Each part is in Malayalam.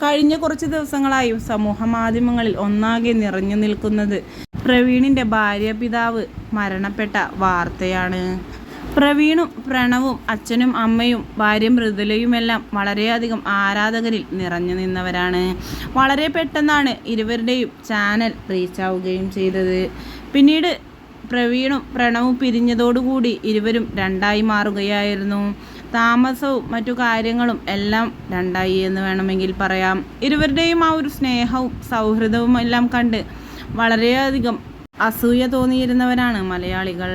കഴിഞ്ഞ കുറച്ച് ദിവസങ്ങളായും സമൂഹ മാധ്യമങ്ങളിൽ ഒന്നാകെ നിറഞ്ഞു നിൽക്കുന്നത് പ്രവീണിൻ്റെ ഭാര്യാപിതാവ് മരണപ്പെട്ട വാർത്തയാണ്. പ്രവീണും പ്രണവും അച്ഛനും അമ്മയും ഭാര്യ മൃദുലയുമെല്ലാം വളരെയധികം ആരാധകരിൽ നിറഞ്ഞു നിന്നവരാണ്. വളരെ പെട്ടെന്നാണ് ഇരുവരുടെയും ചാനൽ റീച്ചാവുകയും ചെയ്തത്. പിന്നീട് പ്രവീണും പ്രണവും പിരിഞ്ഞതോടുകൂടി ഇരുവരും രണ്ടായി മാറുകയായിരുന്നു. താമസവും മറ്റു കാര്യങ്ങളും എല്ലാം രണ്ടായി എന്ന് വേണമെങ്കിൽ പറയാം. ഇരുവരുടെയും ആ ഒരു സ്നേഹവും സൗഹൃദവും എല്ലാം കണ്ട് വളരെയധികം അസൂയ തോന്നിയിരുന്നവരാണ് മലയാളികൾ.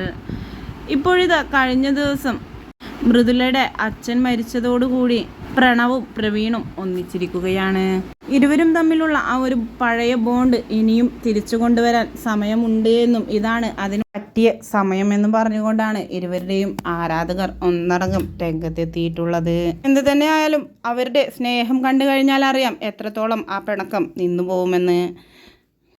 ഇപ്പോഴിതാ കഴിഞ്ഞ ദിവസം മൃദുലയുടെ അച്ഛൻ മരിച്ചതോടുകൂടി പ്രണവും പ്രവീണും ഒന്നിച്ചിരിക്കുകയാണ്. ഇരുവരും തമ്മിലുള്ള ആ ഒരു പഴയ ബോണ്ട് ഇനിയും തിരിച്ചു കൊണ്ടുവരാൻ സമയമുണ്ട് എന്നും ഇതാണ് അതിന് പറ്റിയ സമയമെന്നും പറഞ്ഞുകൊണ്ടാണ് ഇരുവരുടെയും ആരാധകർ ഒന്നടങ്കം രംഗത്തെത്തിയിട്ടുള്ളത്. എന്ത് തന്നെയായാലും അവരുടെ സ്നേഹം കണ്ടു കഴിഞ്ഞാൽ അറിയാം എത്രത്തോളം ആ പിണക്കം നിന്നു പോകുമെന്ന്.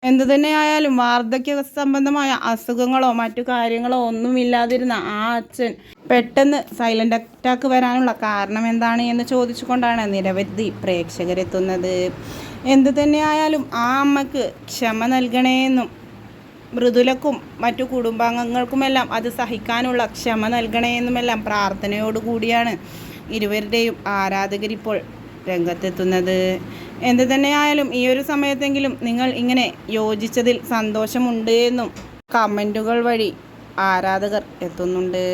എന്തു തന്നെയായാലും വാർദ്ധക്യ സംബന്ധമായ അസുഖങ്ങളോ മറ്റു കാര്യങ്ങളോ ഒന്നുമില്ലാതിരുന്ന ആ അച്ഛൻ പെട്ടെന്ന് സൈലൻ്റ് അറ്റാക്ക് വരാനുള്ള കാരണം എന്താണ് എന്ന് ചോദിച്ചുകൊണ്ടാണ് നിരവധി പ്രേക്ഷകരെത്തുന്നത്. എന്തു തന്നെയായാലും ആ അമ്മക്ക് ക്ഷമ നൽകണേയെന്നും മൃദുലക്കും മറ്റു കുടുംബാംഗങ്ങൾക്കുമെല്ലാം അത് സഹിക്കാനുള്ള ക്ഷമ നൽകണേയെന്നുമെല്ലാം പ്രാർത്ഥനയോടുകൂടിയാണ് ഇരുവരുടെയും ആരാധകരിപ്പോൾ രംഗത്തെത്തുന്നത്. എന്തു തന്നെയായാലും ഈ ഒരു സമയത്തെങ്കിലും നിങ്ങൾ ഇങ്ങനെ യോജിച്ചതിൽ സന്തോഷമുണ്ട് എന്നും കമൻറ്റുകൾ വഴി ആരാധകർ എത്തുന്നുണ്ട്.